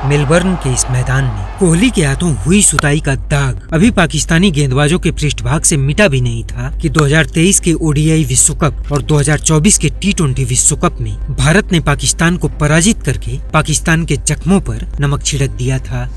Melbourne के इस मैदान में कोहली के हाथों हुई सुताई का दाग अभी पाकिस्तानी गेंदबाजों के पृष्ठभाग से मिटा भी नहीं था कि 2023 के ओडीआई विश्व कप और 2024 के टी20 विश्व कप में भारत ने पाकिस्तान को पराजित करके पाकिस्तान के जख्मों पर नमक छिड़क दिया था।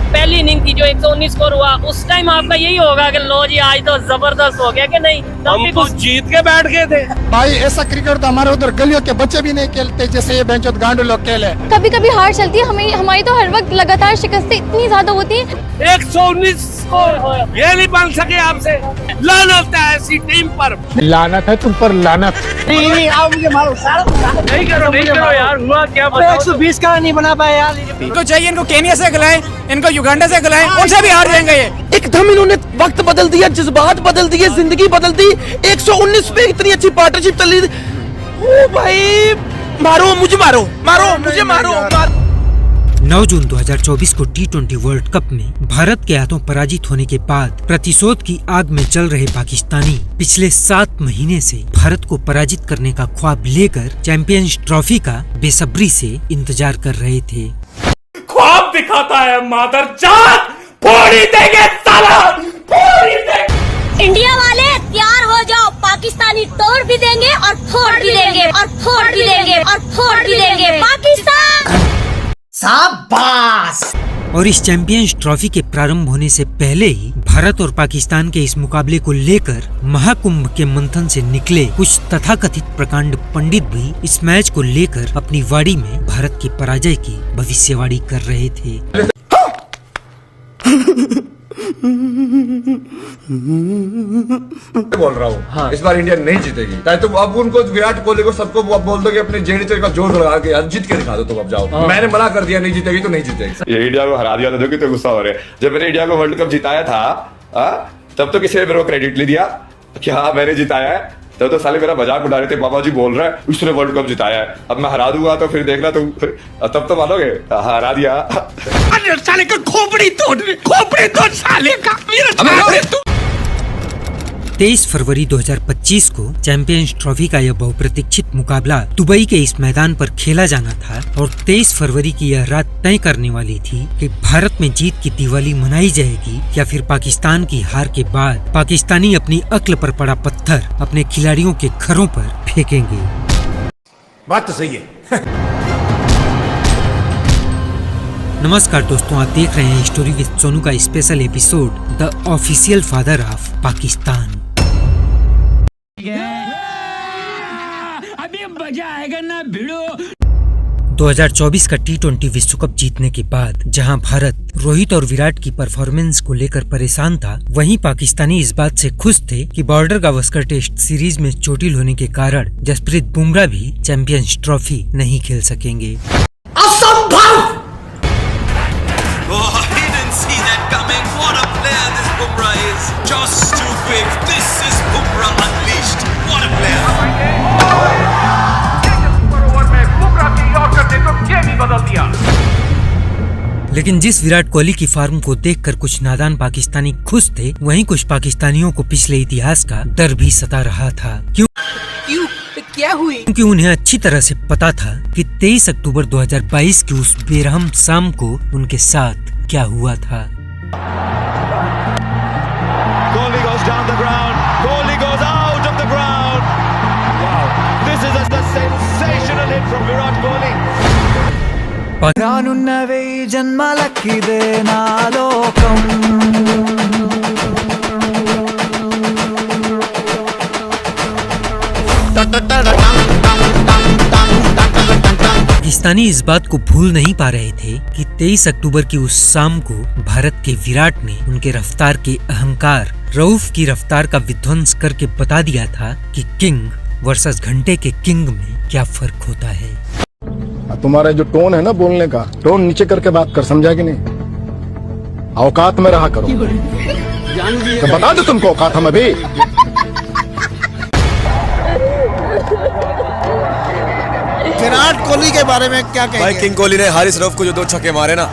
पहली इनिंग की जो 119 स्कोर हुआ उस टाइम आपका यही होगा कि लो जी आज तो जबरदस्त हो गया कि नहीं, हम तो जीत के बैठ गए थे भाई। ऐसा क्रिकेट तो हमारे उधर गलियों के बच्चे भी नहीं खेलते जैसे ये बेंचोत गांडू लोग खेले। कभी कभी हार चलती है हमारी तो हर वक्त लगातार शिकस्तें इतनी ज्यादा होती है। 119 स्कोर ये नहीं बन सके आपसे। लानत है ऐसी टीम पर। लानत है तुम पर, लानत। नहीं आओ मुझे मारो, नहीं करो यार, हुआ क्या? 120 का नहीं बना पाया यार। इनको चाहिए इनको केनिया से खिलाएं, इनको युगांडा से खिलाएं, उनसे भी हार जाएंगे ये। एकदम इन्होंने वक्त बदल दिया, जज्बात बदल दिए, जिंदगी बदल दी। 119 पे इतनी अच्छी पार्टनरशिप चल रही थी। ओ भाई मारो मुझे, मारो मुझे, मारो। 9 जून 2024 को टी20 वर्ल्ड कप में भारत के हाथों पराजित होने के बाद प्रतिशोध की आग में जल रहे पाकिस्तानी पिछले 7 महीने से भारत को पराजित करने का ख्वाब लेकर चैंपियंस ट्रॉफी का बेसब्री से इंतजार कर रहे थे। ख्वाब दिखाता है मादरजात, फोड़ी देंगे साला, फोड़ी देंगे। इंडिया वाले तैयार हो जाओ, पाकिस्तानी तोड़ भी देंगे और फोड़ भी देंगे और फोड़ भी देंगे और फोड़ भी देंगे पाकिस्तान। शाबाश। और इस चैंपियंस ट्रॉफी के प्रारंभ होने से पहले ही भारत और पाकिस्तान के इस मुकाबले को लेकर महाकुंभ के मंथन से निकले कुछ तथाकथित प्रकांड पंडित भी इस मैच को लेकर अपनी वाणी में भारत की पराजय की भविष्यवाणी कर रहे थे। बोल रहा हूँ हाँ। इस बार इंडिया नहीं जीतेगी। चाहे तुम अब उनको विराट कोहली को सबको बोल दो कि अपने जेडीचे का जोर लगा के यार जीत के दिखा दो, तुम अब जाओ। हाँ। मैंने मना कर दिया नहीं जीतेगी तो नहीं जीतेगी। ये इंडिया को हरा दिया था, जो कि तो गुस्सा हो रहे। जब मैंने इंडिया को वर्ल्ड कप जिताया था तब तो किसी ने मेरे को क्रेडिट ले दिया कि हाँ मैंने जिताया है। तब तो साले मेरा मजाक उड़ा रहे थे, बाबा जी बोल रहा है उसने वर्ल्ड कप जिताया है। अब मैं हरा दूंगा तो फिर देखना तुम, तब तो मानोगे। हरा दिया। अरे साले का खोपड़ी तोड़ साले का। 23 फरवरी 2025 को चैंपियंस ट्रॉफी का यह बहुप्रतीक्षित मुकाबला दुबई के इस मैदान पर खेला जाना था और 23 फरवरी की यह रात तय करने वाली थी कि भारत में जीत की दिवाली मनाई जाएगी या फिर पाकिस्तान की हार के बाद पाकिस्तानी अपनी अक्ल पर पड़ा पत्थर अपने खिलाड़ियों के घरों पर फेंकेंगे। बात तो सही है। नमस्कार दोस्तों, आप देख रहे हैं स्टोरी विद सोनू का special episode the official father of Pakistan. अभी मजा आएगा ना भिड़ो। 2024 का टी20 विश्व कप जीतने के बाद जहां भारत रोहित और विराट की परफॉर्मेंस को लेकर परेशान था, वहीं पाकिस्तानी इस बात से खुश थे कि बॉर्डर गावस्कर टेस्ट सीरीज में चोटिल होने के कारण जसप्रीत बुमराह भी चैंपियंस ट्रॉफी नहीं खेल सकेंगे। असंभव। Oh, he didn't see that coming. What a player this Bumrah is. Just too quick. This is Bumrah unleashed. What a player. लेकिन जिस विराट कोहली की फॉर्म को देखकर कुछ नादान पाकिस्तानी खुश थे, वहीं कुछ पाकिस्तानियों को पिछले इतिहास का डर भी सता रहा था। क्यों? क्या हुई? क्योंकि उन्हें अच्छी तरह से पता था कि 23 अक्टूबर 2022 की उस बेरहम शाम को उनके साथ क्या हुआ था। Kohli goes down the ground. Kohli goes out of the ground. Wow, this is a sensational hit from Virat Kohli. రానున్నవే జన్మలకిదే నా లోకం पाकिस्तानी इस बात को भूल नहीं पा रहे थे कि 23 अक्टूबर की उस शाम को भारत के विराट ने उनके रफ्तार के अहंकार रऊफ की रफ्तार का विध्वंस करके बता दिया था कि किंग वर्सेस घंटे के किंग में क्या फर्क होता है। तुम्हारा जो टोन है ना बोलने का, टोन नीचे करके बात कर, समझा कि नहीं? औकात में रहा करो। तो बता दो तुमको औकात हम अभी। विराट कोहली के बारे में क्या कहेंगे? भाई किंग कोहली ने हारिस रऊफ को जो 2 छक्के मारे ना,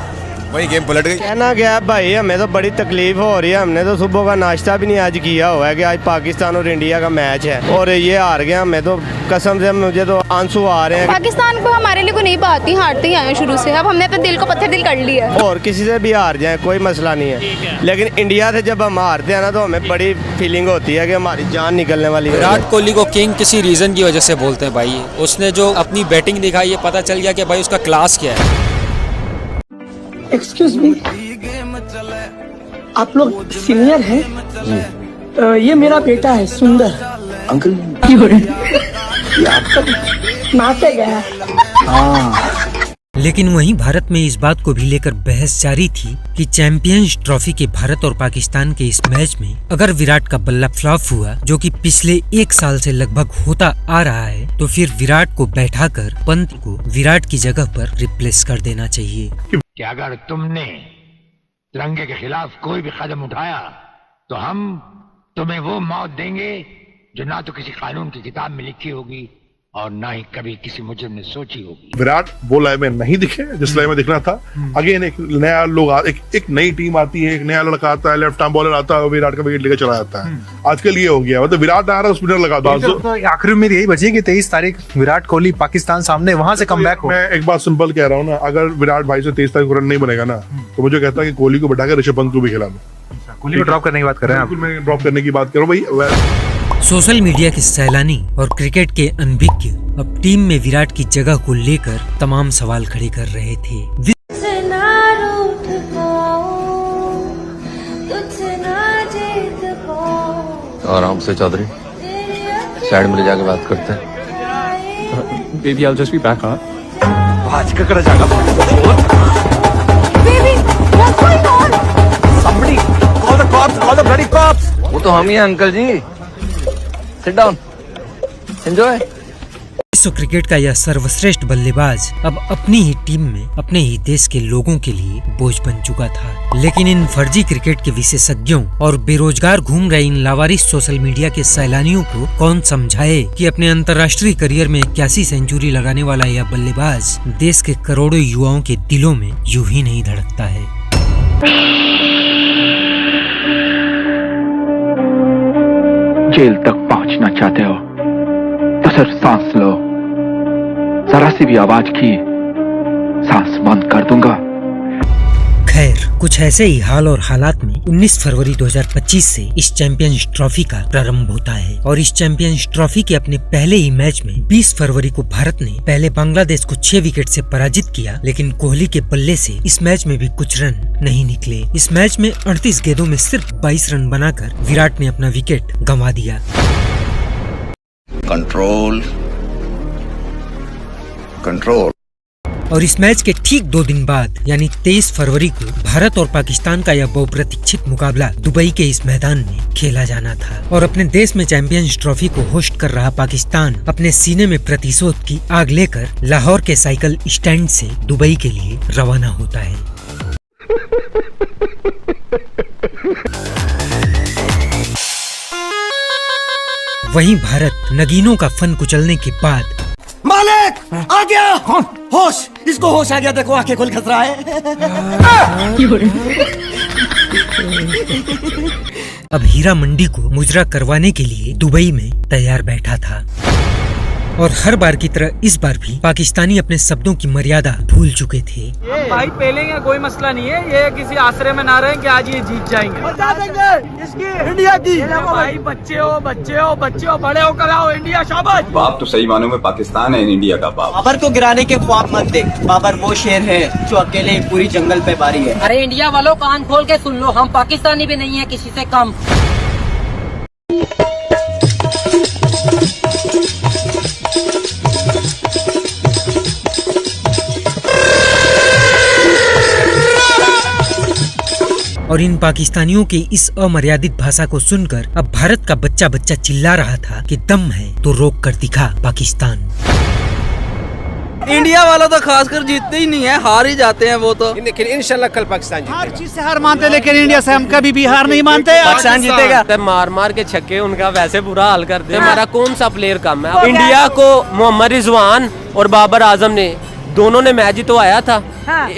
वही गेम पलट गई। कहना क्या भाई, हमें तो बड़ी तकलीफ हो रही है। हमने तो सुबह का नाश्ता भी नहीं आज किया हुआ है कि आज पाकिस्तान और इंडिया का मैच है और ये हार गया। हमें तो कसम से मुझे तो आंसू आ रहे हैं। पाकिस्तान को हमारे लिए कोई नहीं बात थी, हारते ही आए शुरू से। अब हमने अपने दिल को पत्थर दिल कर लिया है। और किसी से भी हार जाए कोई मसला नहीं है, लेकिन इंडिया से जब हम हारते हैं ना तो हमें बड़ी फीलिंग होती है कि हमारी जान निकलने वाली है। विराट कोहली को किंग किसी रीजन की वजह से बोलते हैं भाई। उसने जो अपनी बैटिंग दिखाई है, पता चल गया कि भाई उसका क्लास क्या है। एक्सक्यूज मी, आप लोग सीनियर हैं? ये मेरा बेटा है सुंदर। अंकल नाते गया। लेकिन वहीं भारत में इस बात को भी लेकर बहस जारी थी कि चैंपियंस ट्रॉफी के भारत और पाकिस्तान के इस मैच में अगर विराट का बल्ला फ्लॉप हुआ, जो कि पिछले 1 साल से लगभग होता आ रहा है, तो फिर विराट को बैठाकर पंत को विराट की जगह पर रिप्लेस कर देना चाहिए। कि अगर तुमने तिरंगे के खिलाफ कोई भी कदम उठाया तो हम तुम्हें वो मौत देंगे जो ना तो किसी कानून की किताब में लिखी होगी और ना ही कभी किसी मुजरिम ने सोची होगी। विराट वो लाइव में नहीं दिखे जिस लाइव में दिखना था। अगेन एक नया लोग एक नई टीम आती है, एक नया लड़का आता है, लेफ्ट आर्म बॉलर आता है, विराट का विकेट लेकर चला जाता है। आजकल ये हो गया, मतलब विराट आ रहा है, स्पिनर लगा दो। आखिर में यही बची कि 23 तारीख विराट कोहली पाकिस्तान सामने, वहां से कम बैक हो। मैं एक बात सिंपल कह रहा हूँ ना, अगर विराट भाई से 23 तारीख को रन नहीं बनेगा ना, तो मुझे कहता है कि कोहली को बैठाकर ऋषभ पंत को भी खिला दो। कोहली को ड्रॉप करने की बात कर रहे हैं? बिल्कुल, मैं ड्रॉप करने की बात कर रहा हूँ भाई। सोशल मीडिया के सैलानी और क्रिकेट के अनभिज्ञ अब टीम में विराट की जगह को लेकर तमाम सवाल खड़े कर रहे थे। आराम से चौधरी, साइड में ले जाके बात करते हैं। Baby I'll just be back, हाँ? आज का करा जाएगा। Baby, what's going on? Somebody call the cops, call the bloody cops। वो तो हम ही हैं अंकल जी। Sit down, enjoy। विश्व क्रिकेट का यह सर्वश्रेष्ठ बल्लेबाज अब अपनी ही टीम में अपने ही देश के लोगों के लिए बोझ बन चुका था। लेकिन इन फर्जी क्रिकेट के विशेषज्ञों और बेरोजगार घूम रहे इन लावारिस सोशल मीडिया के सैलानियों को कौन समझाए कि अपने अंतर्राष्ट्रीय करियर में 81 सेंचुरी लगाने वाला यह बल्लेबाज देश के करोड़ों युवाओं के दिलों में यूं ही नहीं धड़कता है। जेल तक पहुंचना चाहते हो तो सिर्फ सांस लो, जरा सी भी आवाज की सांस बंद कर दूंगा। खैर, कुछ ऐसे ही हाल और हालात में 19 फरवरी 2025 से इस चैंपियंस ट्रॉफी का प्रारंभ होता है और इस चैंपियंस ट्रॉफी के अपने पहले ही मैच में 20 फरवरी को भारत ने पहले बांग्लादेश को 6 विकेट से पराजित किया, लेकिन कोहली के बल्ले से इस मैच में भी कुछ रन नहीं निकले। इस मैच में 38 गेंदों में सिर्फ 22 रन बनाकर विराट ने अपना विकेट गंवा दिया। Control control. और इस मैच के ठीक 2 दिन बाद यानी 23 फरवरी को भारत और पाकिस्तान का यह बहुप्रतीक्षित मुकाबला दुबई के इस मैदान में खेला जाना था और अपने देश में चैंपियंस ट्रॉफी को होस्ट कर रहा पाकिस्तान अपने सीने में प्रतिशोध की आग लेकर लाहौर के साइकिल स्टैंड से दुबई के लिए रवाना होता है। वहीं भारत नगीनों का फन कुचलने के बाद मालिक आ गया। होश, इसको होश आ गया, देखो आंखें खोल खस रहा है। अब हीरा मंडी को मुजरा करवाने के लिए दुबई में तैयार बैठा था और हर बार की तरह इस बार भी पाकिस्तानी अपने शब्दों की मर्यादा भूल चुके थे। भाई पहलेंगे, कोई मसला नहीं है। ये किसी आश्रय में ना रहे कि आज ये जीत जाएंगे। बता देंगे इसकी इंडिया की। भाई बच्चे हो बड़े होकर आओ, इंडिया शाबाश। बाप तो सही मानों में पाकिस्तान है, इंडिया का बाप। बाबर को गिराने के ख्वाब मत देख, बाबर वो शेर है जो अकेले पूरी जंगल पे बारी है। अरे इंडिया वालों कान खोल के सुन लो, हम पाकिस्तानी भी नहीं है किसी से कम। और इन पाकिस्तानियों के इस अमर्यादित भाषा को सुनकर अब भारत का बच्चा बच्चा चिल्ला रहा था कि दम है तो रोक कर दिखा पाकिस्तान। इंडिया वाला तो खासकर जीतते ही नहीं है, हार ही जाते हैं वो तो। लेकिन इंशाल्लाह कल पाकिस्तान जीतेगा। हर चीज से हार मानते, लेकिन इंडिया से हम कभी भी हार नहीं मानते। पाकिस्तान जीतेगा। मार मार के छक्के उनका वैसे बुरा हाल कर दे। हमारा कौन सा प्लेयर कम है? इंडिया को मोहम्मद रिजवान और बाबर आजम ने दोनों ने मैच ही तो आया था।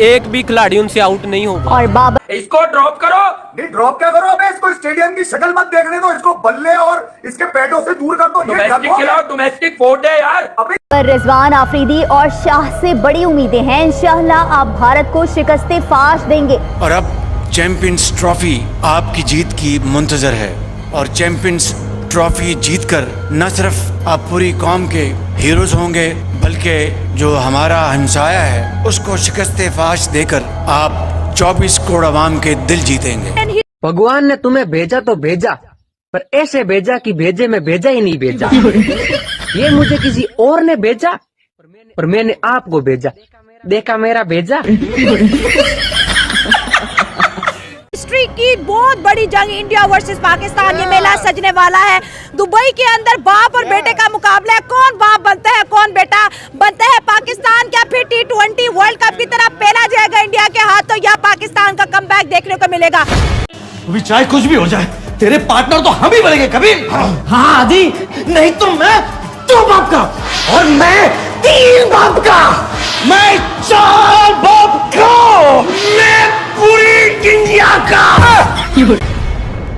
एक भी खिलाड़ी उनसे आउट नहीं हो पाया। और बाबर इसको ड्रॉप करो। नहीं ड्रॉप क्या करो, अबे इसको स्टेडियम की शक्ल मत देखने दो, इसको बल्ले और इसके पैडों से दूर कर दो। डोमेस्टिक खिलाओ, डोमेस्टिक फोर्ट है यार। अबे रिजवान आफरीदी और शाह से बड़ी उम्मीदें हैं, इंशाअल्लाह आप भारत को शिकस्ते फाश देंगे। और अब चैंपियंस ट्रॉफी आपकी जीत की मुंतजर है, और चैंपियंस ट्रॉफी जीतकर न सिर्फ आप पूरी कौम के हीरोज होंगे, बल्कि जो हमारा हमसाया है उसको शिकस्ते फाश देकर आप 24 करोड़ आवाम के दिल जीतेंगे। भगवान ने तुम्हें भेजा तो भेजा, पर ऐसे भेजा कि भेजे में भेजा ही नहीं भेजा। ये मुझे किसी और ने भेजा, पर मैंने आपको भेजा, देखा मेरा भेजा। हिस्ट्री की बहुत बड़ी जंग इंडिया वर्सेस पाकिस्तान, ये मेला सजने वाला है। दुबई के अंदर बाप और बेटे का मुकाबला है, कौन बाप बनता है कौन बेटा बनता है। पाकिस्तान क्या फिर T20 वर्ल्ड कप की तरफ पहला जाएगा इंडिया के हाथों, या पाकिस्तान का कमबैक देखने को मिलेगा। अभी चाहे कुछ भी हो जाए, तेरे पार्टनर तो हम ही बनेंगे कबीर। हाँ आदि, नहीं तो मैं 2 बाप का, और मैं 3 बाप का, मैं 4 बाप का, मैं पूरी इंडिया का।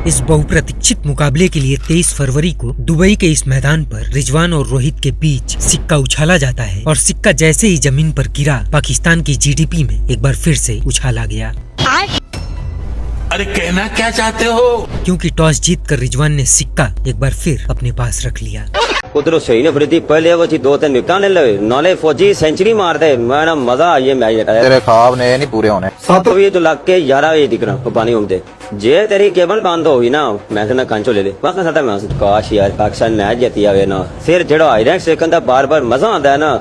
इस बहुप्रतीक्षित मुकाबले के लिए 23 फरवरी को दुबई के इस मैदान पर रिजवान और रोहित के बीच सिक्का उछाला जाता है, और सिक्का जैसे ही जमीन पर गिरा, पाकिस्तान की जीडीपी में एक बार फिर से उछाला गया। अरे कहना क्या चाहते हो? क्योंकि टॉस जीतकर रिजवान ने सिक्का एक बार फिर अपने पास रख लिया। उधर सही ने फरीदी पहले वो 2-3 विकेट ले ले, नाले फौजी सेंचुरी मार दे, मैं मजा आई है मैच देखा। तेरे ख्वाब ने नहीं पूरे होने। 7 तो लग के 11 बजे दिख रहा पानी उमते, जे तेरी केबल बंद होगी ना, मैं कहना कंचो ले ले बाकी साटा मैं काश यार पाकिस्तान मैच जीती आवे ना, फिर जेड़ा आई रैंक सेकंड दा बार-बार मजा आंदा है ना।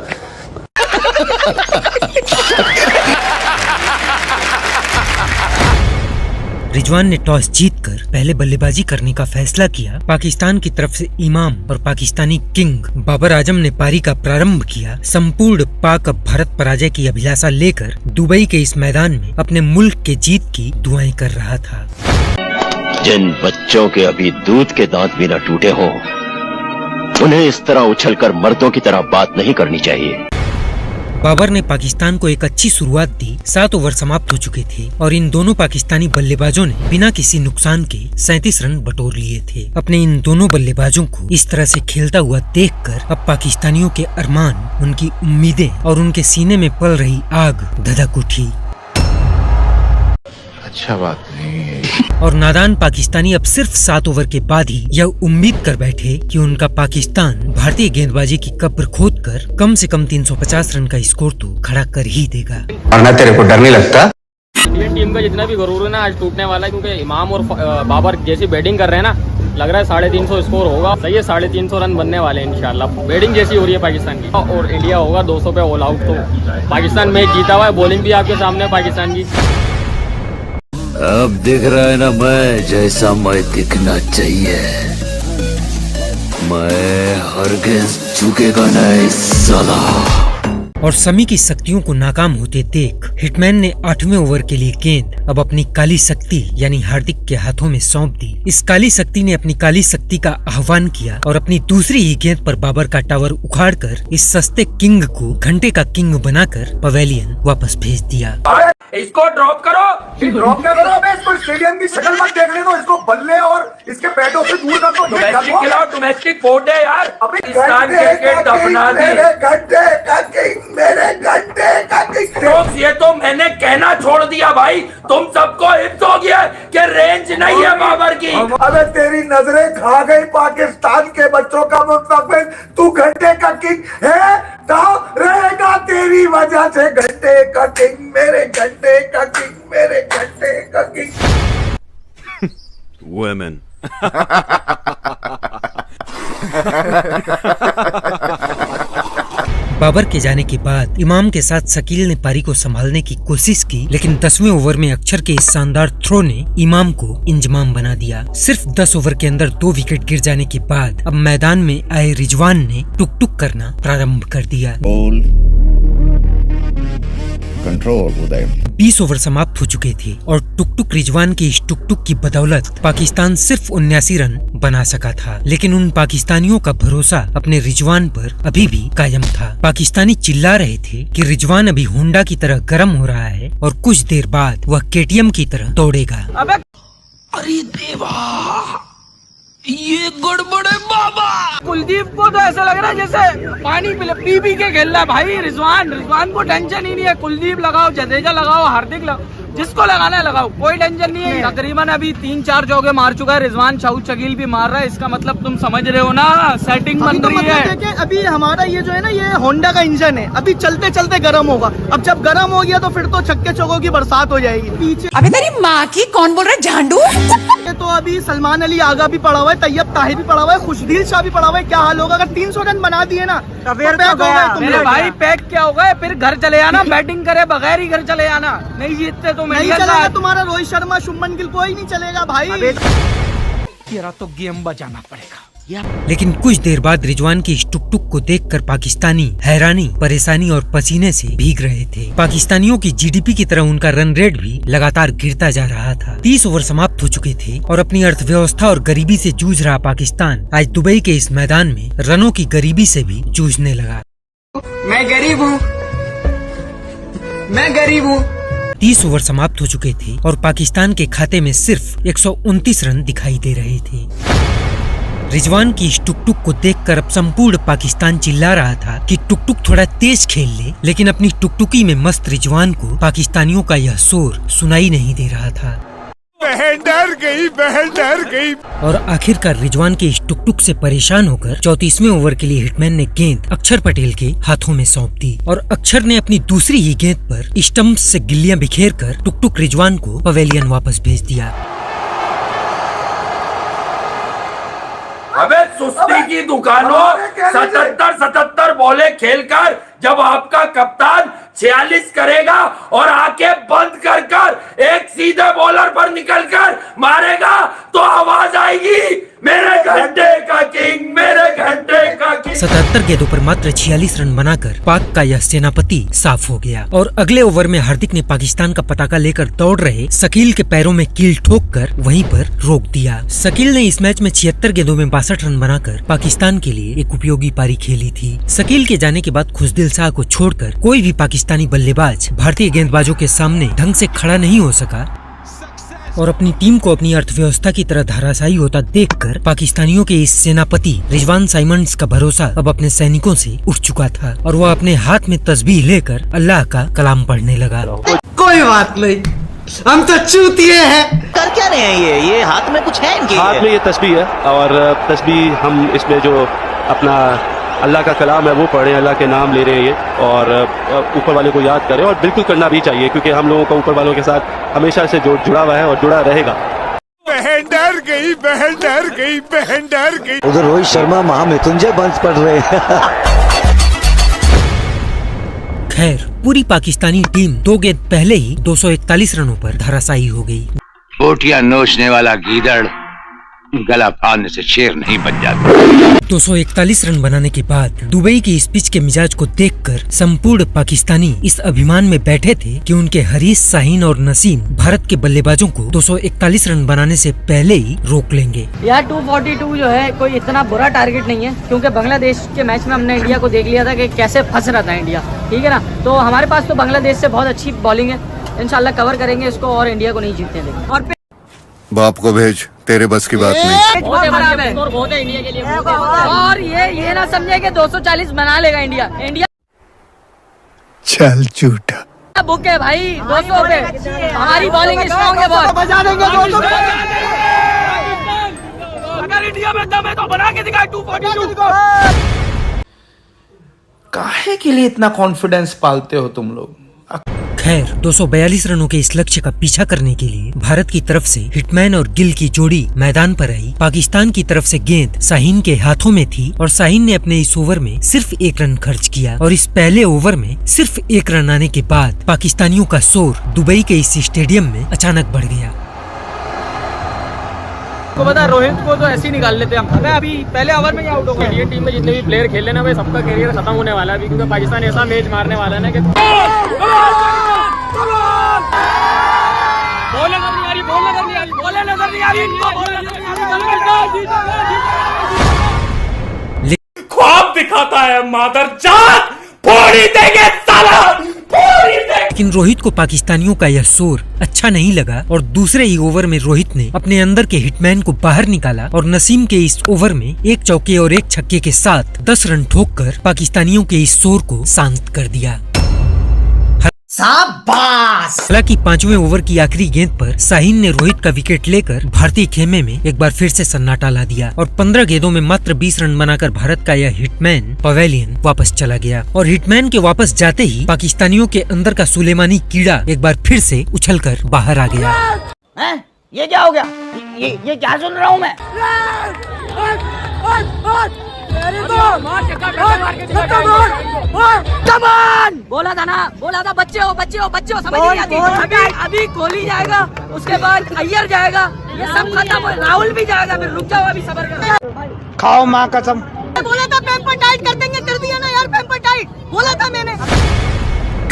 रिजवान ने टॉस जीतकर पहले बल्लेबाजी करने का फैसला किया। पाकिस्तान की तरफ से इमाम और पाकिस्तानी किंग बाबर आजम ने पारी का प्रारंभ किया। संपूर्ण पाक भारत पराजय की अभिलाषा लेकर दुबई के इस मैदान में अपने मुल्क के जीत की दुआएं कर रहा था। जिन बच्चों के अभी दूध के दांत भी न टूटे हों, उन्हें इस तरह उछलकर मर्दों की तरह बात नहीं करनी चाहिए। बाबर ने पाकिस्तान को एक अच्छी शुरुआत दी। 7 ओवर समाप्त हो चुके थे और इन दोनों पाकिस्तानी बल्लेबाजों ने बिना किसी नुकसान के 37 रन बटोर लिए थे। अपने इन दोनों बल्लेबाजों को इस तरह से खेलता हुआ देखकर अब पाकिस्तानियों के अरमान, उनकी उम्मीदें और उनके सीने में पल रही आग धधक उठी। अच्छा बात नहीं है। और नादान पाकिस्तानी अब सिर्फ 7 ओवर के बाद ही यह उम्मीद कर बैठे कि उनका पाकिस्तान भारतीय गेंदबाजी की कब्र खोदकर कम से कम 350 रन का स्कोर तो खड़ा कर ही देगा। वरना तेरे को डर नहीं लगता? इंडियन टीम का जितना भी गरूर है ना आज टूटने वाला है, क्योंकि इमाम और बाबर जैसी बैटिंग कर रहे हैं ना, लग रहा है 350 स्कोर होगा। सही है, 350 रन बनने वाले हैं इंशाल्लाह। बैटिंग जैसी हो रही है पाकिस्तान की, और इंडिया होगा 200 पे ऑल आउट। तो पाकिस्तान मैच जीता हुआ है, बॉलिंग भी आपके सामने है पाकिस्तान की। अब दिख रहा है ना मैं जैसा मैं दिखना चाहिए। मैं हरगिज़ झुकेगा नहीं साला। और समी की शक्तियों को नाकाम होते देख हिटमैन ने 8वें ओवर के लिए गेंद अब अपनी काली शक्ति यानी हार्दिक के हाथों में सौंप दी। इस काली शक्ति ने अपनी काली शक्ति का आह्वान किया और अपनी दूसरी ही गेंद पर बाबर का टावर उखाड़कर इस सस्ते किंग को घंटे का किंग बनाकर पवेलियन वापस भेज दिया। इसको ड्रॉप करो। ड्रॉप क्या करो, अबे इसको स्टेडियम की शक्ल मत देखने दो, इसको बल्ले और इसके पैडों से दूर कर दो। डोमेस्टिक खिलाओ, डोमेस्टिक फोर्ट है यार। अबे पाकिस्तान क्रिकेट दफना दी। मेरे घंटे का किंग। ये तो मैंने कहना छोड़ दिया भाई, तुम सबको हिट हो गया कि रेंज नहीं है बाबर की। अबे तेरी नजरें खा गई पाकिस्तान के बच्चों का मुस्तकबिल। तू घंटे का किंग है तो रहेगा तेरी वजह से घंटे का किंग, मेरे घंटे का किंग, मेरे घंटे का किंग। Women. बाबर के जाने के बाद इमाम के साथ शकील ने पारी को संभालने की कोशिश की, लेकिन 10वें ओवर में अक्षर के इस शानदार थ्रो ने इमाम को इंजमाम बना दिया। सिर्फ 10 ओवर के अंदर 2 विकेट गिर जाने के बाद अब मैदान में आए रिजवान ने टुक टुक करना प्रारंभ कर दिया। control, Uday. 20 ओवर समाप्त हो चुके थे और टुकटुक रिजवान के इस टुकटुक की बदौलत पाकिस्तान सिर्फ 79 रन बना सका था, लेकिन उन पाकिस्तानियों का भरोसा अपने रिजवान पर अभी भी कायम था। पाकिस्तानी चिल्ला रहे थे कि रिजवान अभी होंडा की तरह गर्म हो रहा है और कुछ देर बाद वह KTM की तरह दौड़ेगा। अरे देवा, ये गड़बड़ है बाबा। कुलदीप को तो ऐसा लग रहा है जैसे पानी पी के खेल रहा है भाई। रिजवान को टेंशन ही नहीं है। कुलदीप लगाओ, जडेजा लगाओ, हार्दिक लगाओ, जिसको लगाना है लगाओ, कोई टेंशन नहीं है। तकरीबन अभी 3-4 चौके मार चुका है रिजवान। शाउद शकील भी मार रहा है। इसका मतलब तुम समझ रहे हो ना, सेटिंग बन रही है। अभी हमारा ये जो है ना, ये होंडा का इंजन है, अभी चलते चलते गर्म होगा। अब जब गर्म हो गया तो फिर तो छक्के चौकों की बरसात हो जाएगी। पीछे अबे तेरी माँ की, कौन बोल रहा है झांडू? तो अभी सलमान अली आगा भी पड़ा हुआ है, तैयब ताहिर भी पड़ा हुआ है, खुशदिल शाह भी पड़ा हुआ है। क्या हाल होगा अगर 300 रन बना दिए ना? तो पैक हो गए तुम लोग। भाई पैक क्या होगा, फिर घर चले आना। बैटिंग करे बगैर ही घर चले आना। नहीं जीतते तो नहीं चलेगा तुम्हारा रोहित शर्मा, शुभमन गिल, कोई नहीं चलेगा भाई। तेरा तो गेम बजाना पड़ेगा। लेकिन कुछ देर बाद रिजवान की इस टुकटुक को देखकर पाकिस्तानी हैरानी, परेशानी और पसीने से भीग रहे थे। पाकिस्तानियों की GDP की तरह उनका रन रेट भी लगातार गिरता जा रहा था। 30 ओवर समाप्त हो चुके थे और अपनी अर्थव्यवस्था और गरीबी से जूझ रहा पाकिस्तान आज दुबई के इस मैदान में रनों की गरीबी से भी जूझने लगा। मैं गरीब हूँ, मैं गरीब हूँ। 30 ओवर समाप्त हो चुके थे और पाकिस्तान के खाते में सिर्फ 129 रन दिखाई दे रहे थे। रिजवान की इस टुकटुक को देखकर अब संपूर्ण पाकिस्तान चिल्ला रहा था कि टुकटुक थोड़ा तेज खेल ले, लेकिन अपनी टुकटुकी में मस्त रिजवान को पाकिस्तानियों का यह शोर सुनाई नहीं दे रहा था। बहन डर गई। और आखिरकार रिजवान के इस टुकटुक से परेशान होकर 34वें ओवर के लिए हिटमैन ने गेंद अक्षर पटेल के हाथों में सौंप दी और अक्षर ने अपनी दूसरी ही गेंद पर स्टंप से गिल्लियां बिखेरकर टुकटुक रिजवान को पवेलियन वापस भेज दिया। अबे सुस्ती की दुकानों, 77 बॉले खेलकर जब आपका कप्तान 46 करेगा और आंखें बंद कर एक सीधे बॉलर पर निकलकर मारेगा तो आवाज आएगी, मेरे घंटे का किंग, मेरे घंटे का किंग। 77 गेंदों पर मात्र 46 रन बनाकर पाक का यह सेनापति साफ हो गया और अगले ओवर में हार्दिक ने पाकिस्तान का पताका लेकर दौड़ रहे शकील के पैरों में कील ठोककर वहीं पर रोक दिया। शकील ने इस मैच में 76 गेंदों में 62 रन बनाकर पाकिस्तान के लिए एक उपयोगी पारी खेली थी। शकील के जाने के बाद खुशदिल शाह को छोड़कर कोई भी पाकिस्तानी बल्लेबाज भारतीय गेंदबाजों के सामने ढंग से खड़ा नहीं हो सका और अपनी टीम को अपनी अर्थव्यवस्था की तरह धराशायी होता देखकर पाकिस्तानियों के इस सेनापति रिजवान साइमंड्स का भरोसा अब अपने सैनिकों से उठ चुका था और वह अपने हाथ में तस्बीह लेकर अल्लाह का कलाम पढ़ने लगा। कोई बात नहीं, हम तो चूतिए हैं। कर क्या रहे हैं ये हाथ में कुछ है इनके? हाथ में ये तस्बीह है और तस्बीह हम इसमें जो अपना अल्लाह का कलाम है वो पढ़े, अल्लाह के नाम ले रहे हैं ये और ऊपर वाले को याद करें और बिल्कुल करना भी चाहिए क्योंकि हम लोगों का ऊपर वालों के साथ हमेशा से जुड़ा हुआ है और जुड़ा रहेगा। बहन डर गई, बहन डर गई, बहन डर गई। उधर रोहित शर्मा महामृत्युंजय बंस पढ़ रहे हैं। खैर पूरी पाकिस्तानी टीम 2 गेंद पहले ही 241 रनों पर धराशायी हो गई। बोटियां नोचने वाला गीदड़ गला फाड़ने से शेर नहीं बन जाता। 241 रन बनाने के बाद दुबई की इस पिच के मिजाज को देखकर संपूर्ण पाकिस्तानी इस अभिमान में बैठे थे कि उनके हरीश, शाहीन और नसीम भारत के बल्लेबाजों को 241 रन बनाने से पहले ही रोक लेंगे। यार 242 जो है कोई इतना बुरा टारगेट नहीं है क्योंकि बांग्लादेश के मैच में हमने इंडिया को देख लिया था कि कैसे फंस रहा था इंडिया, ठीक है ना। तो हमारे पास तो बांग्लादेश से बहुत अच्छी बॉलिंग है, इंशाल्लाह कवर करेंगे इसको और इंडिया को नहीं जीतने देंगे। और बाप को भेज, तेरे बस की बात नहीं। बहुत है इंडिया के लिए और ये ना समझे कि 240 बना लेगा इंडिया। चल झूठा बुक है भाई, 200 पे हमारी बॉलिंग स्ट्रॉन्ग है बहुत। बजा देंगे अगर इंडिया में दम है तो बना के दिखाए 242 को। काहे के लिए इतना कॉन्फिडेंस पालते हो तुम लोग? खैर 242 रनों के इस लक्ष्य का पीछा करने के लिए भारत की तरफ से हिटमैन और गिल की जोड़ी मैदान पर आई। पाकिस्तान की तरफ से गेंद शाहीन के हाथों में थी और शाहीन ने अपने इस ओवर में सिर्फ 1 रन खर्च किया और इस पहले ओवर में सिर्फ 1 रन आने के बाद पाकिस्तानियों का शोर दुबई के इस स्टेडियम में अचानक बढ़ गया। को पता है रोहित को तो ऐसे ही निकाल लेते हम। अभी पहले ओवर में आउट हो गया। इंडियन टीम में जितने भी प्लेयर खेल रहे ना, सबका करियर खत्म होने वाला है अभी क्योंकि पाकिस्तान ऐसा मैच मारने वाला है ना कि ख्वाब दिखाता है मादरजात, फोड़ी देंगे साला, फोड़ी देंगे। लेकिन रोहित को पाकिस्तानियों का यह शोर अच्छा नहीं लगा और दूसरे ही ओवर में रोहित ने अपने अंदर के हिटमैन को बाहर निकाला और नसीम के इस ओवर में 1 चौके और 1 छक्के के साथ 10 रन ठोककर पाकिस्तानियों के इस शोर को शांत कर दिया। हालांकि 5वें ओवर की आखिरी गेंद पर शाहीन ने रोहित का विकेट लेकर भारतीय खेमे में एक बार फिर से सन्नाटा ला दिया और 15 गेंदों में मात्र 20 रन बनाकर भारत का यह हिटमैन पवेलियन वापस चला गया। और हिटमैन के वापस जाते ही पाकिस्तानियों के अंदर का सुलेमानी कीड़ा एक बार फिर से उछलकर बाहर आ गया। हैं? ये क्या हो गया? ये क्या सुन रहा हूँ मैं? बोला था बच्चे हो समझ नहीं आती। अभी कोहली जाएगा, उसके बाद अय्यर जाएगा, ये सब खत्म हो, राहुल भी जाएगा, फिर रुक जाओ, अभी सबर करो। खाओ माँ कसम। बोला था पेपर टाइट कर देंगे, कर दिया ना यार पेपर टाइट, बोला था मैंने।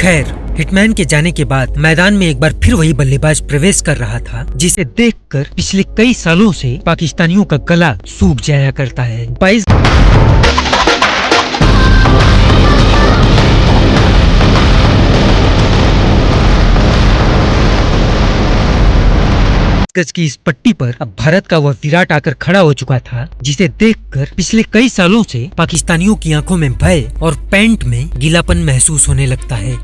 खैर, हिटमैन के जाने के बाद मैदान में एक बार फिर वही बल्लेबाज प्रवेश कर रहा था जिसे देखकर पिछले कई सालों से पाकिस्तानियों का गला सूख जाया करता है। 22 गज की इस पट्टी पर अब भारत का वह विराट आकर खड़ा हो चुका था जिसे देखकर पिछले कई सालों से पाकिस्तानियों की आंखों में भय और पैंट में गीलापन महसूस होने लगता है।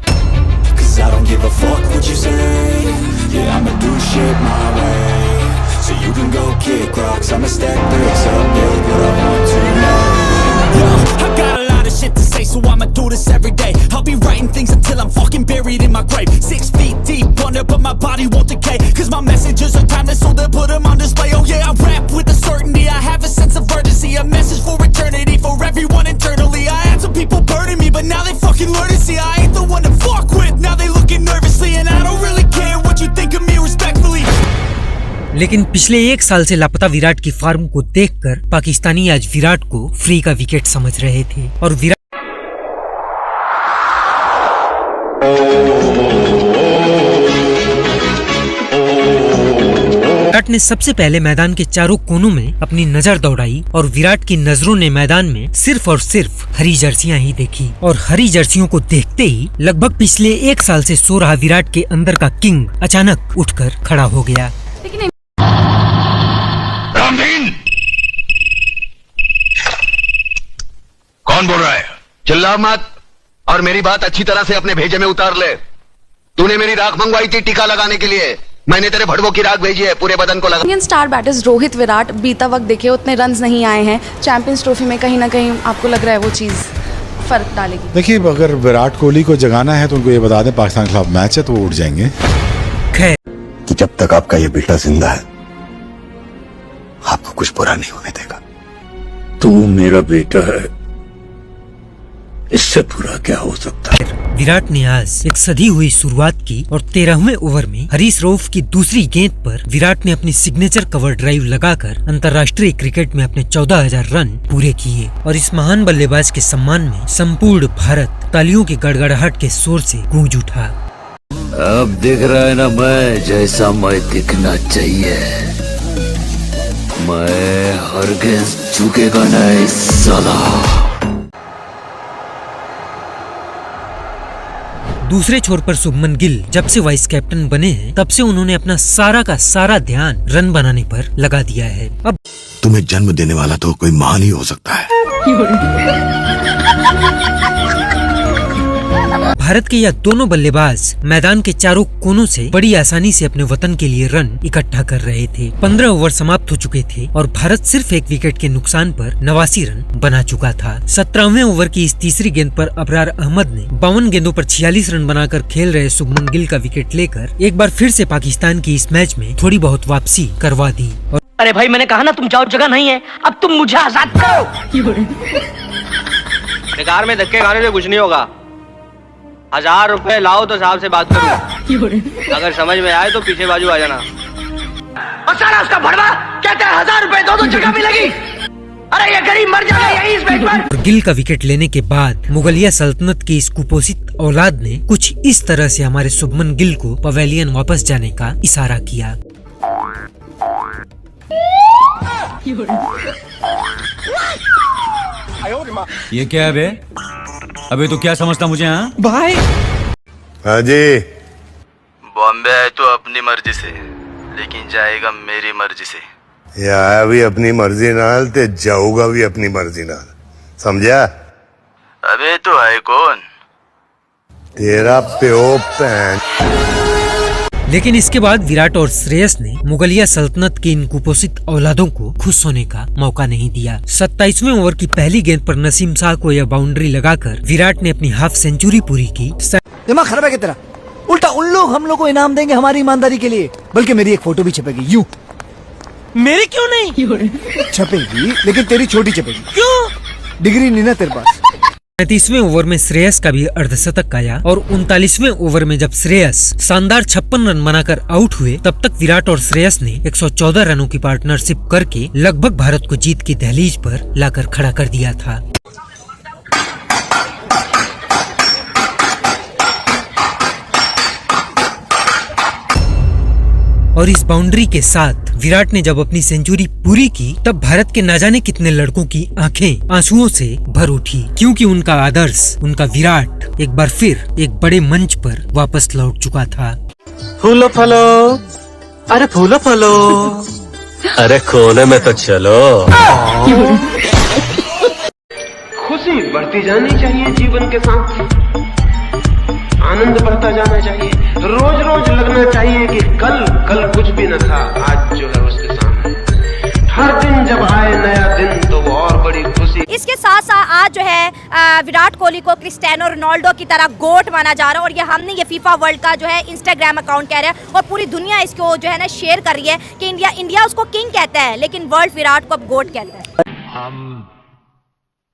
Shit to say, so I'ma do this every day. I'll be writing things until I'm fucking buried in my grave. 6 feet deep under, but my body won't decay. Cause my messages are timeless, so they'll put them on display. Oh yeah, I rap with a certainty. I have a sense of urgency, a message for eternity, for everyone internally. I had some people burning me, but now they fucking learn to see I ain't the one to fuck with. Now they looking nervously, and I don't really care what you think of me respectfully. लेकिन पिछले 1 साल से लापता विराट की form को देखकर पाकिस्तानी आज विराट को फ्री का विकेट समझ रहे थे और विराट ने सबसे पहले मैदान के चारों कोनों में अपनी नजर दौड़ाई और विराट की नजरों ने मैदान में सिर्फ और सिर्फ हरी जर्सियां ही देखी और हरी जर्सियों को देखते ही लगभग पिछले 1 साल से सो रहा विराट के अंदर का किंग अचानक उठकर खड़ा हो गया। कौन बोल रहा है? चिल्ला मत और मेरी बात अच्छी तरह से अपने भेजे में उतार ले। तूने मेरी राख मंगवाई थी टीका लगाने के लिए, मैंने तेरे भड़वों की राख भेजी है, पूरे बदन को लगा। Indian star batters Rohit Virat बीता वक्त देखिए उतने रन्स नहीं आए हैं, चैंपियंस ट्रॉफी में कहीं ना कहीं आपको लग रहा है वो चीज फर्क डालेगी? देखिए, अगर विराट कोहली को जगाना है तो उनको ये बता दें पाकिस्तान के खिलाफ मैच है तो वो उठ जाएंगे। कि जब तक आपका ये बेटा जिंदा है आपको कुछ बुरा नहीं होने देगा। तू मेरा बेटा है, इससे बुरा क्या हो सकता है? विराट ने आज एक सधी हुई शुरुआत की और 13वें ओवर में हरीश रऊफ की दूसरी गेंद पर विराट ने अपनी सिग्नेचर कवर ड्राइव लगाकर अंतर्राष्ट्रीय क्रिकेट में अपने 14,000 रन पूरे किए और इस महान बल्लेबाज के सम्मान में संपूर्ण भारत तालियों की गड़गड़ाहट के शोर से गूंज उठा। अब दिख रहा है ना मैं जैसा मैं दिखना चाहिए। मैं हरगिज़ झुकेगा नहीं साला। दूसरे छोर पर शुभमन गिल जब से वाइस कैप्टन बने हैं तब से उन्होंने अपना सारा का सारा ध्यान रन बनाने पर लगा दिया है। अब तुम्हें जन्म देने वाला तो कोई महान ही हो सकता है। भारत के यह दोनों बल्लेबाज मैदान के चारों कोनों से बड़ी आसानी से अपने वतन के लिए रन इकट्ठा कर रहे थे। 15 ओवर समाप्त हो चुके थे और भारत सिर्फ 1 विकेट के नुकसान पर 89 रन बना चुका था। 17वें ओवर की इस तीसरी गेंद पर अबरार अहमद ने 52 गेंदों पर 46 रन बनाकर खेल रहे शुभमन गिल का विकेट लेकर एक बार फिर से पाकिस्तान की इस मैच में थोड़ी बहुत वापसी करवा दी। और अरे भाई मैंने कहा ना तुम जाओ, जगह नहीं है, अब तुम मुझे आजाद करो। बेकार में धक्के खाने से कुछ नहीं होगा। 1000 रुपए लाओ तो साहब से बात करूं, अगर समझ में आए तो पीछे बाजू आ जाना। और साला उसका भड़वा कहते हैं 1000 रुपए दो जगह मिलेगी। अरे ये गरीब मर जाएगा यही इस बेच पर। और गिल का विकेट लेने के बाद मुगलिया सल्तनत की इस कुपोषित औलाद ने कुछ इस तरह से हमारे शुभमन गिल को पवेलियन वापस जाने का इशारा किया। ये क्या है बे? अबे तो क्या समझता मुझे? हाँ भाई। हाँ जी। बॉम्बे आए तो अपनी मर्जी से, लेकिन जाएगा मेरी मर्जी से। ये आया भी अपनी मर्जी नाल ते जाऊगा भी अपनी मर्जी नाल, समझा? अबे तो है कौन? तेरा प्यो पैन। लेकिन इसके बाद विराट और श्रेयस ने मुगलिया सल्तनत की इन कुपोषित औलादों को खुश होने का मौका नहीं दिया। 27वें ओवर की पहली गेंद पर नसीम शाह को यह बाउंड्री लगाकर विराट ने अपनी हाफ सेंचुरी पूरी की। दिमाग खराब है क्या तेरा? उल्टा उन लोग हम लोग को इनाम देंगे हमारी ईमानदारी के लिए, बल्कि मेरी एक फोटो भी छपेगी यूं। मेरी क्यों नहीं? छपेगी, लेकिन तेरी छोटी छपेगी। क्यों? डिग्री नहीं ना तेरे पास। 35वें ओवर में श्रेयस का भी अर्धशतक आया और 39वें ओवर में जब श्रेयस शानदार 56 रन बनाकर आउट हुए, तब तक विराट और श्रेयस ने 114 रनों की पार्टनरशिप करके लगभग भारत को जीत की दहलीज पर लाकर खड़ा कर दिया था। और इस बाउंड्री के साथ विराट ने जब अपनी सेंचुरी पूरी की, तब भारत के न जाने कितने लड़कों की आंखें आंसुओं से भर उठी, क्योंकि उनका आदर्श, उनका विराट एक बार फिर एक बड़े मंच पर वापस लौट चुका था। फूलो फलो, अरे फूलो फलो, अरे कोने में तो चलो। खुशी बढ़ती जानी चाहिए जीवन के साथ, आनंद बढ़ता जाना चाहिए। रोज रोज लगना चाहिए कि कल कुछ भी न था, आज जो है उसके सामने। हर दिन जब आए नया दिन तो वो और बड़ी खुशी। इसके साथ साथ आज जो है विराट कोहली को क्रिस्टियानो रोनाल्डो की तरह गोट माना जा रहा है, और ये हमने ये फीफा वर्ल्ड का जो है इंस्टाग्राम अकाउंट कह रहा है, और पूरी दुनिया इसको जो है ना शेयर कर रही है कि इंडिया उसको किंग कहता है, लेकिन वर्ल्ड विराट को अब गोट कहता है। हम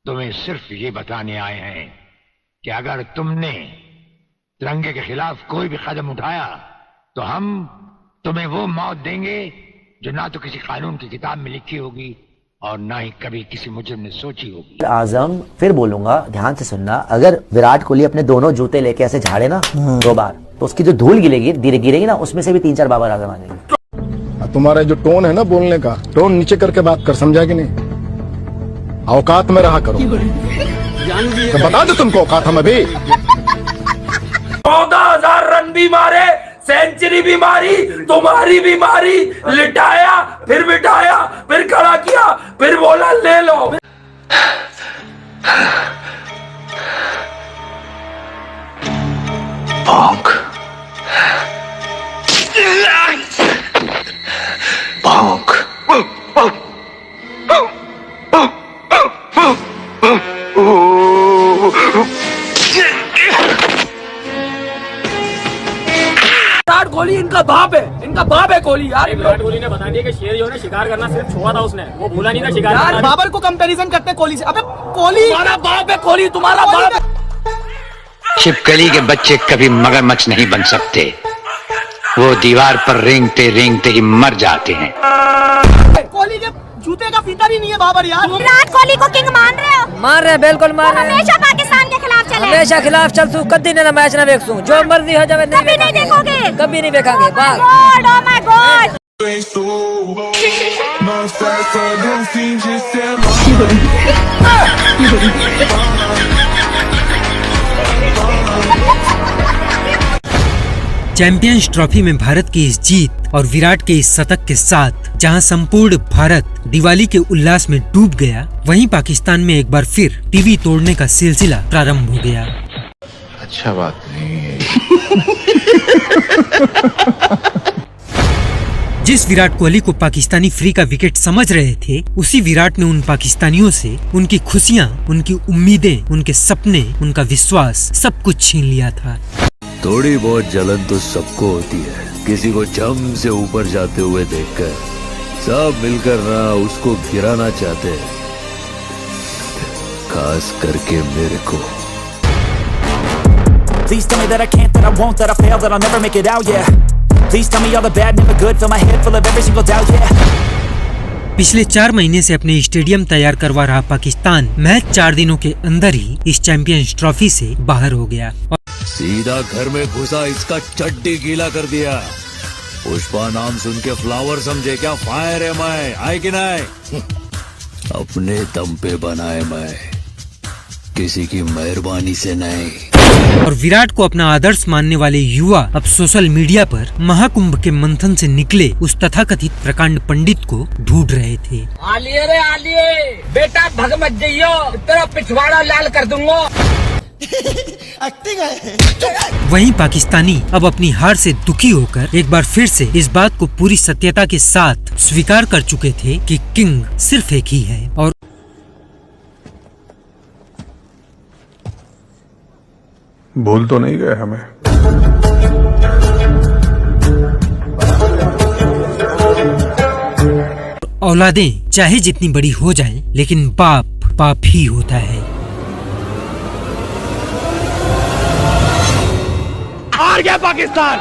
तुम्हें सिर्फ ये बताने आए हैं कि अगर तुमने तिरंगे के खिलाफ कोई भी कदम उठाया तो हम तुम्हें वो मौत देंगे जो ना तो किसी कानून की किताब में लिखी होगी और ना ही कभी किसी मुजरिम ने सोची होगी। आजम फिर बोलूंगा, ध्यान से सुनना, अगर विराट कोहली अपने दोनों जूते लेके ऐसे झाड़े ना 2 बार, तो उसकी जो धूल गिरेगी ना, उसमें से भी 3-4 बाबर आजम आ जाएंगे। तुम्हारा जो टोन है ना बोलने का, टोन नीचे करके बात कर, समझा कि नहीं? औकात में रहा करो। तो बता दो तुमको औकात हम अभी 14,000 रन भी मारे, सेंचुरी भी मारी, तुम्हारी भी मारी, लिटाया, फिर बिठाया, फिर खड़ा किया, फिर बोला ले लो। भौंक भौंक विराट कोहली इनका बाप है कोहली यार। विराट कोहली ने बता दिया कि शेर जो है शिकार करना सिर्फ छोड़ा था उसने, वो भूला नहीं था शिकार यार करना। बाबर को कंपैरिजन करते हैं कोहली से। अबे कोहली तुम्हारा बाप है कोहली, तुम्हारा बाप। छिपकली के बच्चे कभी मगरमच्छ नहीं बन सकते, वो दीवार पर रेंगते रेंगते ही मर जाते हैं। कोहली के जूते का फीता भी नहीं है बाबर यार। विराट कोहली को किंग मान रहे हो? मान रहे हैं, बिल्कुल मान रहे हैं। हमेशा पाकिस्तान के खिलाफ चले, हमेशा खिलाफ चलतू, कभी ना मैच ना देखूं, जो मर्जी हो जाए कभी नहीं देखोगे, कभी नहीं देखेंगे। बस oh my God। Champions trophy में भारत की इस जीत और विराट के इस शतक के साथ जहां संपूर्ण भारत दिवाली के उल्लास में डूब गया, वहीं पाकिस्तान में एक बार फिर टीवी तोड़ने का सिलसिला प्रारंभ हो गया। अच्छा बात नहीं है। जिस विराट कोहली को पाकिस्तानी फ्री का विकेट समझ रहे थे, उसी विराट ने उन पाकिस्तानियों से उनकी खुशियां, उनकी उम्मीदें, उनके सपने, उनका विश्वास सब कुछ छीन लिया था। थोड़ी बहुत जलन तो सबको होती है, किसी को जम से ऊपर जाते हुए देखकर। सब मिलकर ना उसको गिराना चाहते हैं, खास करके मेरे को। Please tell me that I can't, that I won't, that I fail, that I'll never make it out, yeah. Please tell me all the bad, never good, fill my head full of every single doubt, yeah. पिछले 4 महीने से अपने stadium तैयार करवा रहा Pakistan match 4 दिनों के अंदर ही इस चैंपियंस ट्रॉफी से बाहर हो गया। सीधा घर में घुसा, इसका चड्डी गीला कर दिया। पुष्पा नाम सुन के फ्लावर समझे क्या? फायर है मैं, आए कि नहीं? अपने दम पे बनाए मैं, किसी की मेहरबानी से नहीं। और विराट को अपना आदर्श मानने वाले युवा अब सोशल मीडिया पर महाकुंभ के मंथन से निकले उस तथाकथित प्रकांड पंडित को ढूंढ रहे थे। आलिए रे आलिए, बेटा भग मत जइयो, तेरा पिछवाड़ा लाल कर दूंगा। वहीं पाकिस्तानी अब अपनी हार से दुखी होकर एक बार फिर से इस बात को पूरी सत्यता के साथ स्वीकार कर चुके थे कि किंग सिर्फ एक ही है। और भूल तो नहीं गए हमें। औलादें चाहे जितनी बड़ी हो जाएं, लेकिन बाप ही होता है। हार गया पाकिस्तान,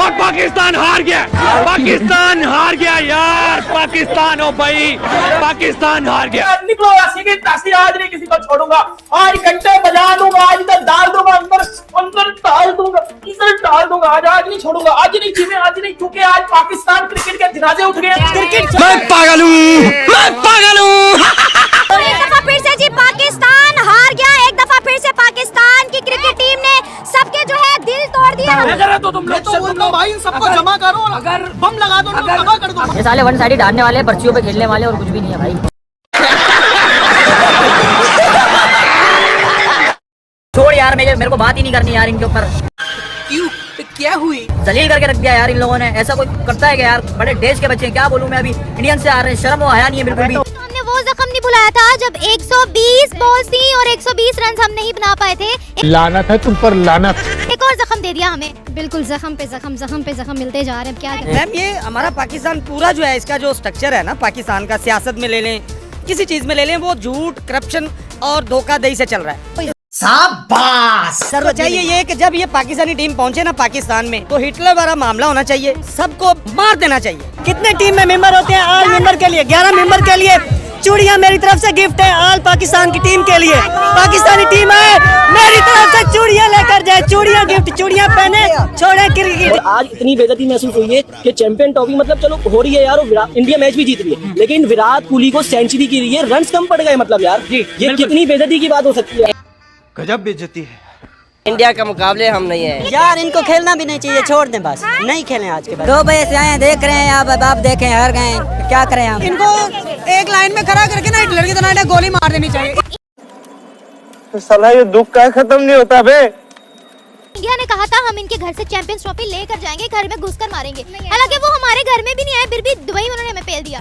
और पाकिस्तान हार गया। पाकिस्तान हार गया यार, पाकिस्तान हो भाई, पाकिस्तान हार गया। निकलो ऐसी की तासी, आज नहीं किसी को छोड़ूंगा। आज घंटे बजा दूंगा, आज इधर डाल दूंगा, अंदर डाल दूंगा, इधर डाल दूंगा। आज नहीं छोड़ूंगा, आज नहीं जीवे, आज नहीं चूके। आज पाकिस्तान क्रिकेट के जनाजे उठ गए। क्रिकेट मैं पागल हूँ, मैं पागल हूँ। एक दफा फिर से जी पाकिस्तान हार गया। एक दफा फिर से पाकिस्तान की क्रिकेट टीम ने सबके जो है दिल तोड़ दिया। तो तुम लोग भाई सबको जमा करो, अगर बम लगा दो, तबाह कर दो। ये साले वन साइड डालने वाले, पर्चियों पे खेलने वाले, और कुछ भी नहीं है भाई। छोड़ यार, मेरे को बात ही नहीं करनी यार इनके ऊपर। क्यों, क्या हुई? जलील करके रख दिया यार इन लोगों ने। ऐसा कोई करता है क्या यार? बड़े देश के बच्चे, क्या बोलूं मैं। अभी इंडियन से आ रहे हैं, शर्म वो आया नहीं है बिल्कुल भी। हमने वो जख्म नहीं भुलाया था जब 120 बॉल्स थी और 120 रन हम नहीं बना पाए थे। लानत है तुम पर, लानत। एक और जख्म दे दिया हमें। बिल्कुल जख्म पे जख्म मिलते जा रहे हैं। क्या मैम, ये हमारा पाकिस्तान पूरा जो है, इसका जो स्ट्रक्चर है ना पाकिस्तान का, सियासत में ले लें, किसी चीज में ले लें, वो झूठ, करप्शन और धोखाधड़ी से चल रहा है। शाबाश। सर चाहिए ये कि जब ये पाकिस्तानी टीम पहुंचे ना पाकिस्तान में, तो हिटलर वाला मामला होना चाहिए, सबको मार देना चाहिए। कितने टीम में मेंबर होते हैं? ऑल मेंबर के लिए 11 मेंबर के लिए चूड़ियां मेरी तरफ से गिफ्ट है। ऑल पाकिस्तान की टीम के लिए, पाकिस्तानी टीम है, मेरी तरफ से चूड़ियां लेकर जाए, चूड़ियां गिफ्ट, चूड़ियां पहने, छोड़े क्रिकेट। आज इतनी बेइज्जती महसूस हुई है कि चैंपियन ट्रॉफी मतलब चलो हो रही है यार, इंडिया मैच भी जीत रही है, लेकिन विराट कोहली को सेंचुरी की रही है, रन कम पड़ गए। मतलब यार ये कितनी बेइज्जती की बात हो सकती है? गजब बेइज्जती है। इंडिया का मुकाबले हम नहीं है यार, इनको खेलना भी नहीं चाहिए, छोड़ दें बस, नहीं खेलें आज के बाद। 2 बजे से आए, देख रहे हैं आप देखें, हार गए, क्या करें हम? इनको एक लाइन में खड़ा करके ना हिटलर की तरह गोली मार देनी चाहिए। साला ये दुख का खत्म नहीं होता बे। इंडिया ने कहा था हम इनके घर से चैंपियंस ट्रॉफी लेकर जाएंगे, घर में घुसकर मारेंगे। हालांकि वो हमारे घर में भी नहीं आए, फिर भी दुबई में उन्होंने हमें पेल दिया।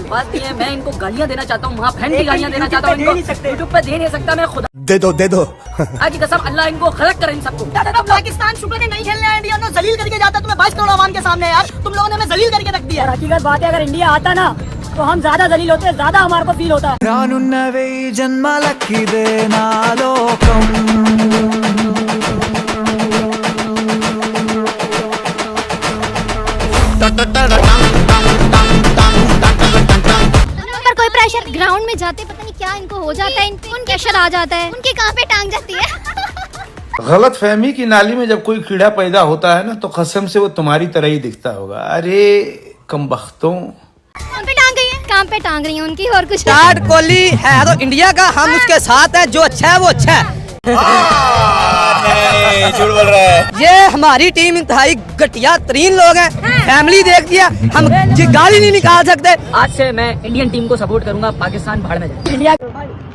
बात ये है, मैं इनको गालियां देना चाहता हूँ, वहाँ बहन की गालियां देना चाहता हूँ, यूट्यूब पे दे नहीं सकता मैं खुदा। दे दो आज की कसम, अल्लाह इनको खलक करे इन सबको। पाकिस्तान शुक्र है नहीं खेलने आया, इंडिया ने जलील करके जाता तुम्हें 22 करोड़ आवाम के सामने यार। तुम लोगों ने हमें जलील करके रख दिया। हकीकत बात है, अगर इंडिया आता ना तो हम ज्यादा जलील होते, ज्यादा हमारे को फील होता। कोई प्रेशर ग्राउंड में जाते पता नहीं क्या इनको हो जाता है, उनके प्रेशर आ जाता है, उनके कहाँ पे टांग जाती है। गलत फहमी की नाली में जब कोई कीड़ा पैदा होता है ना, तो कसम से वो तुम्हारी तरह ही दिखता होगा। अरे कमबख्तों, कहाँ पे टांग गई है, कहाँ पे टांग रही है उनकी, और कुछ। विराट कोहली है तो इंडिया का, हम उसके साथ है, जो अच्छा है वो अच्छा है। झूठ बोल रहा है। ये हमारी टीम इंतहाई घटिया तरीन लोग हैं, फैमिली देख दिया, हम ये गाली नहीं निकाल सकते। आज से मैं इंडियन टीम को सपोर्ट करूंगा, पाकिस्तान भाड़ में जाए। इंडिया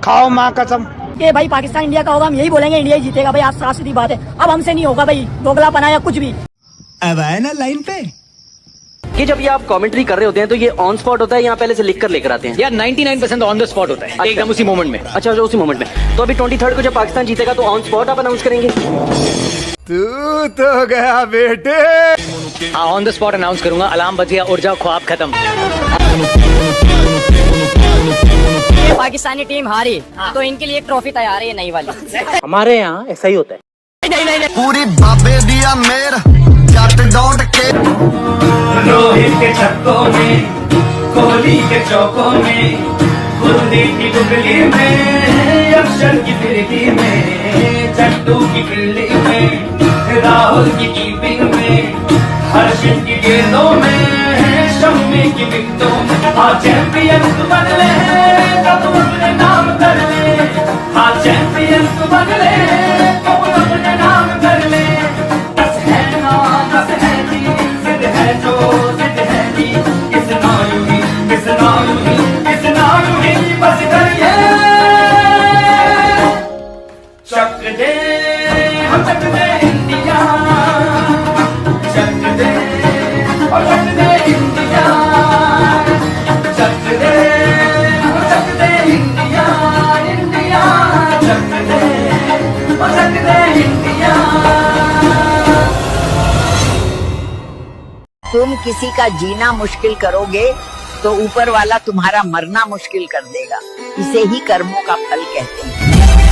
खाओ माँ कसम। ये भाई पाकिस्तान इंडिया का होगा, हम यही बोलेंगे इंडिया ही जीतेगा भाई। आप साफ सीधी बात है, अब हमसे नहीं होगा भाई दोगलापना या कुछ भी। अब आए ना लाइन पे। कि जब ये आप कमेंट्री कर रहे होते हैं तो ये ऑन स्पॉट होता है, यहाँ पहले से लिख कर लेकर आते हैं? यार 99% ऑन द स्पॉट होता है, एकदम उसी मोमेंट में। अच्छा, उसी मोमेंट में। तो अभी 23 को जब पाकिस्तान जीतेगा तो ऑन स्पॉट आप अनाउंस करेंगे? तू तो गया बेटे। हाँ, ऑन द स्पॉट अनाउंस करूंगा, अलार्म बज गया, उठ जाओ, ख्वाब खत्म। ये पाकिस्तानी टीम हारी तो इनके लिए एक ट्रॉफी तैयार है, ये नई वाली। हमारे यहाँ ऐसा ही होता है। नहीं। पूरी बाबे दिया मेर जट दौड़ के रोहित के छक्कों में, कोहली के चौकों में, कुलदीप की गुगली में, अक्षर की फिरकी में, चट्टू की फील्डिंग में, राहुल की कीपिंग में, हर्षित की गेंदों में, शम्मी की विकेटों में। हाँ चैंपियन तू बन ले, तब अपने नाम कर ले। हाँ चैंपियन तू बन ले, तब अपने नाम कर ले। बस है ना, बस है जी, जिद है जो जिद है जी, किस नायु ही, किस नायु ही, किस नायु ही, बस करिए। चक दे, हम चक दे इंडिया, चक दे, और चक दे इंडिया, चक दे, हम चक दे इंडिया, इंडिया, चक दे, और चक दे इंडिया। तुम किसी का जीना मुश्किल करोगे तो ऊपर वाला तुम्हारा मरना मुश्किल कर देगा। इसे ही कर्मों का फल कहते हैं।